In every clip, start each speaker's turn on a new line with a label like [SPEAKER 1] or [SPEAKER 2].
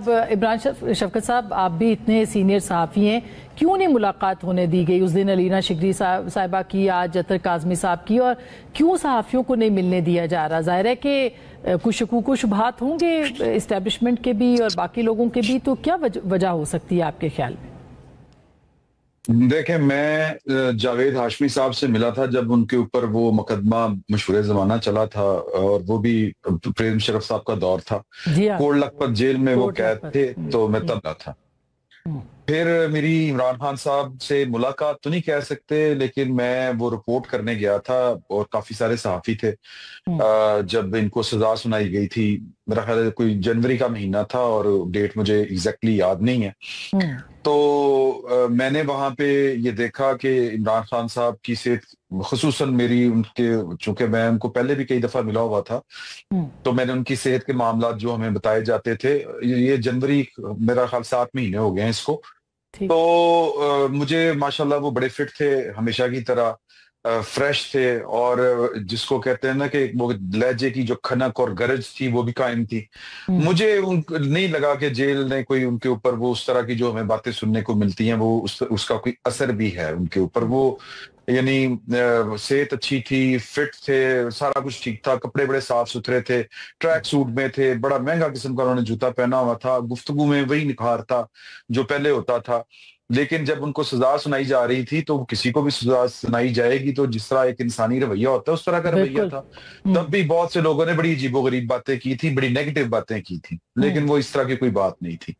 [SPEAKER 1] इमरान शफकत साहब, आप भी इतने सीनियर सहाफ़ी हैं, क्यों नहीं मुलाकात होने दी गई? उस दिन अलीना शिगरी साहिबा की, आज अतर काज़मी साहब की, और क्यों सहाफ़ियों को नहीं मिलने दिया जा रहा? ज़ाहिर है कि कुछ शकूक व शुबहात होंगे इस्टेब्लिशमेंट के भी और बाकी लोगों के भी, तो क्या वजह हो सकती है आपके ख्याल में?
[SPEAKER 2] देखें, मैं जावेद हाशमी साहब से मिला था जब उनके ऊपर वो मुकदमा मशहूर जमाना चला था, और वो भी प्रेम शरफ साहब का दौर था। कोट लखपत जेल में वो कैद थे, तो मैं तब ना था। फिर मेरी इमरान खान साहब से मुलाकात तो नहीं कह सकते, लेकिन मैं वो रिपोर्ट करने गया था और काफी सारे सहाफी थे जब इनको सजा सुनाई गई थी। मेरा ख्याल है कोई जनवरी का महीना था और डेट मुझे एग्जैक्टली याद नहीं है। तो मैंने वहां पे ये देखा कि इमरान खान साहब की सेहत, खुसूसन मेरी उनके, चूंकि मैं उनको पहले भी कई दफा मिला हुआ था, तो मैंने उनकी सेहत के मामला जो हमें बताए जाते थे, ये जनवरी, मेरा ख्याल 7 महीने हो गए हैं इसको, तो मुझे माशाल्लाह वो बड़े फिट थे, हमेशा की तरह फ्रेश थे, और जिसको कहते हैं ना कि वो लहजे की जो खनक और गरज थी वो भी कायम थी। मुझे नहीं लगा कि जेल ने कोई उनके ऊपर वो उस तरह की जो हमें बातें सुनने को मिलती हैं वो उसका कोई असर भी है उनके ऊपर। वो यानी सेहत अच्छी थी, फिट थे, सारा कुछ ठीक था, कपड़े बड़े साफ सुथरे थे, ट्रैक सूट में थे, बड़ा महंगा किस्म का उन्होंने जूता पहना हुआ था, गुफ्तगू में वही निखार था जो पहले होता था। लेकिन जब उनको सजा सुनाई जा रही थी, तो किसी को भी सजा सुनाई जाएगी तो जिस तरह एक इंसानी रवैया होता है उस तरह का रवैया था। तब भी बहुत से लोगों ने बड़ी अजीबोगरीब बातें की थी, बड़ी नेगेटिव बातें की थी, लेकिन वो इस तरह की कोई बात नहीं थी।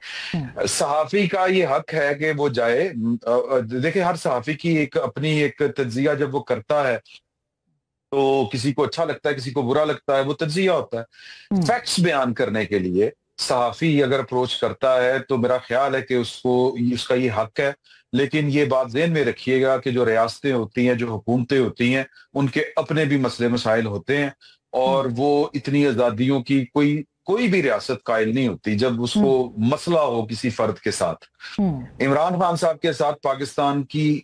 [SPEAKER 2] सहाफी का ये हक है कि वो जाए। देखिए, हर सहाफी की एक अपनी एक तज्जिया जब वो करता है तो किसी को अच्छा लगता है, किसी को बुरा लगता है, वो तज्जिया होता है। फैक्ट्स बयान करने के लिए सहाफी अगर अप्रोच करता है तो मेरा ख्याल है कि उसका ये हक है। लेकिन ये बात ज़हन में रखिएगा कि जो रियासतें होती हैं, जो हुकूमतें होती हैं, उनके अपने भी मसले मसाइल होते हैं, और वो इतनी आज़ादियों की कोई भी रियासत कायल नहीं होती जब उसको मसला हो किसी फर्द के साथ। इमरान खान साहब के साथ पाकिस्तान की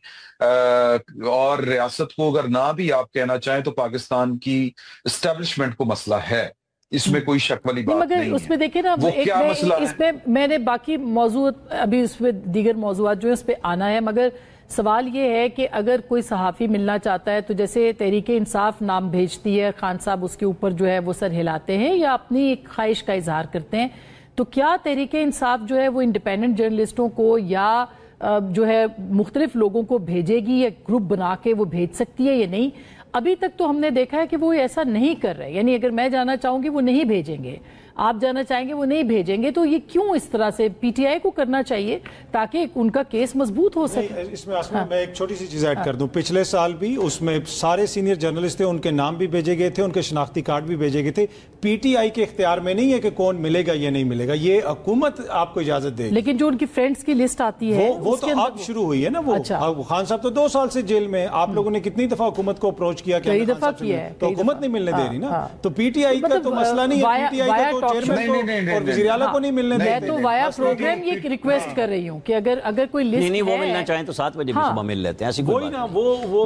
[SPEAKER 2] और रियासत को अगर ना भी आप कहना चाहें तो पाकिस्तान की एस्टेब्लिशमेंट को मसला है, इसमें कोई शक वाली बात नहीं है।
[SPEAKER 1] मगर उसमें देखिए ना, वो क्या मसला है? इसमें मैंने बाकी मौजूद अभी उसमें दीगर मौजूद जो है उस पर आना है, मगर सवाल ये है कि अगर कोई सहाफ़ी मिलना चाहता है तो जैसे तहरीक इंसाफ नाम भेजती है, खान साहब उसके ऊपर जो है वो सर हिलाते हैं या अपनी एक ख्वाहिश का इजहार करते हैं, तो क्या तहरीक इंसाफ जो है वो इंडिपेंडेंट जर्नलिस्टों को या जो है मुख्तलिफ लोगों को भेजेगी या ग्रुप बना के वो भेज सकती है या नहीं? अभी तक तो हमने देखा है कि वो ऐसा नहीं कर रहे, यानी अगर मैं जाना चाहूंगी वो नहीं भेजेंगे, आप जाना चाहेंगे वो नहीं भेजेंगे, तो ये क्यों इस तरह से? पीटीआई को करना चाहिए ताकि उनका केस मजबूत हो सके।
[SPEAKER 3] इसमें मैं एक छोटी सी चीज ऐड कर दूं, पिछले साल भी उसमें सारे सीनियर जर्नलिस्ट थे, उनके नाम भी भेजे गए थे, उनके शनाख्ती कार्ड भी भेजे गए थे। पीटीआई के इख्तियार में नहीं है कि कौन मिलेगा या नहीं मिलेगा, ये हुकूमत आपको इजाजत देगी।
[SPEAKER 1] लेकिन जो उनकी फ्रेंड्स की लिस्ट आती है
[SPEAKER 3] वो तो अब शुरू हुई है ना। वो खान साहब तो 2 साल से जेल में, आप लोगों ने कितनी दफा हुकूमत को अप्रोच किया,
[SPEAKER 1] कई दफा किया है,
[SPEAKER 3] तो हुकूमत नहीं मिलने दे रही ना। तो पीटीआई का तो मसला नहीं है, पीटीआई का तो चेयरमैन और वज़ीर आला को नहीं मिलने दे।
[SPEAKER 1] मैं तो वाया प्रोग्राम ये रिक्वेस्ट कर रही हूँ कि अगर कोई लिस्ट
[SPEAKER 4] नहीं, वो मिलना चाहें तो 7 बजे भी सुबह मिल लेते हैं, ऐसी कोई बात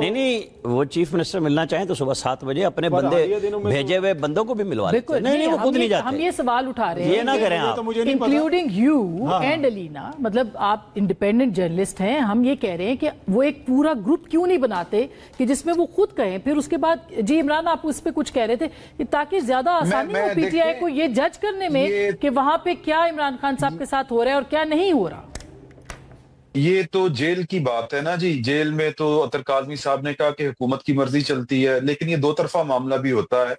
[SPEAKER 4] नहीं। वो चीफ मिनिस्टर मिलना चाहें तो सुबह 7 बजे अपने बंदे भेजे हुए बंदों को भी मिलवा लेते हैं। नहीं, वो खुद नहीं जाते।
[SPEAKER 1] हम ये सवाल उठा रहे हैं,
[SPEAKER 4] ये ना करें आप,
[SPEAKER 1] इंक्लूडिंग यू एंड अलीना, मतलब आप इंडिपेंडेंट जर्नलिस्ट हैं, हम ये कह रहे हैं कि वो एक पूरा ग्रुप क्यों नहीं बनाते कि जिसमें वो खुद कहें, फिर उसके बाद जी इमरान आप उस पर कुछ कह रहे थे, ताकि ज्यादा आसानी हो पीटीआई को ये जज करने में कि वहां पे क्या इमरान खान साहब के साथ हो रहा है और क्या नहीं हो रहा।
[SPEAKER 2] ये तो जेल की बात है ना जी। जेल में तो अतर काज़मी साहब ने कहा कि हुकूमत की मर्जी चलती है, लेकिन ये 2 तरफा मामला भी होता है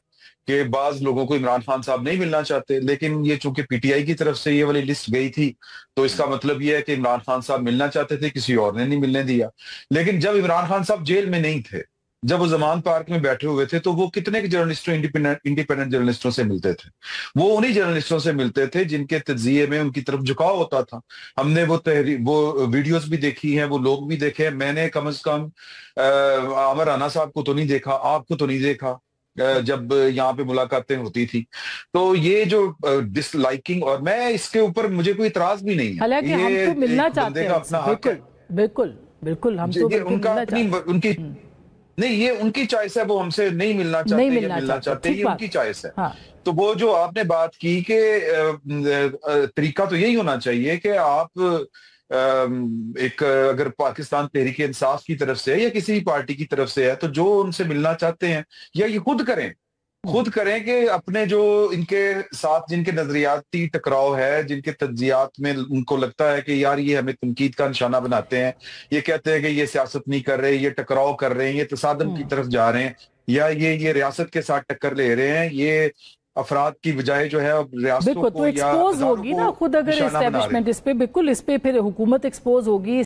[SPEAKER 2] कि बाज लोगों को इमरान खान साहब नहीं मिलना चाहते, लेकिन ये चूंकि पीटीआई की तरफ से ये वाली लिस्ट गई थी तो इसका मतलब ये है कि इमरान खान साहब मिलना चाहते थे, किसी और ने नहीं मिलने दिया। लेकिन जब इमरान खान साहब जेल में नहीं थे, जब वो जमान पार्क में बैठे हुए थे, तो वो कितने जर्नलिस्टों, इंडिपेंडेंट जर्नलिस्टों से मिलते थे। वो उन्हीं जर्नलिस्टों से मिलते थे जिनके तज्जिये में उनकी तरफ झुकाव होता था। हमने वो वीडियोस भी देखी हैं, वो लोग भी देखे हैं। मैंने कम से कम आमर राना साहब को तो नहीं देखा, आपको तो नहीं देखा जब यहाँ पे मुलाकातें होती थी। तो ये जो डिसलाइकिंग, और मैं इसके ऊपर मुझे कोई इतराज भी नहीं है,
[SPEAKER 1] हालांकि हम तो मिलना चाहते हैं,
[SPEAKER 2] अपना हक है।
[SPEAKER 1] बिल्कुल हम तो
[SPEAKER 2] उनका उनकी नहीं, ये उनकी चॉइस है, वो हमसे नहीं मिलना चाहते, ये मिलना चाहते, ये उनकी चॉइस है। تو وہ جو آپ نے بات کی کہ طریقہ تو یہی ہونا چاہیے کہ آپ ایک اگر پاکستان تحریک انصاف کی طرف سے یا کسی پارٹی کی طرف سے ہے تو جو ان سے ملنا چاہتے ہیں یا یہ خود کریں کہ اپنے جو ان کے ساتھ جن کے نظریاتی ٹکراؤ ہے، جن کے تجزیات میں ان کو لگتا ہے کہ یار یہ ہمیں تنقید کا نشانہ بناتے ہیں، یہ کہتے ہیں کہ یہ سیاست نہیں کر رہے، یہ ٹکراؤ کر رہے ہیں، یہ تصادم کی طرف جا رہے ہیں، یا یہ ریاست کے ساتھ ٹکر لے رہے ہیں، یہ افراد کی بجائے جو ہے ریاستوں کو یا
[SPEAKER 1] ہوگی نا خود اگر اسٹیبلشمنٹ اس پہ بالکل اس پہ پھر حکومت ایکسپوز ہوگی.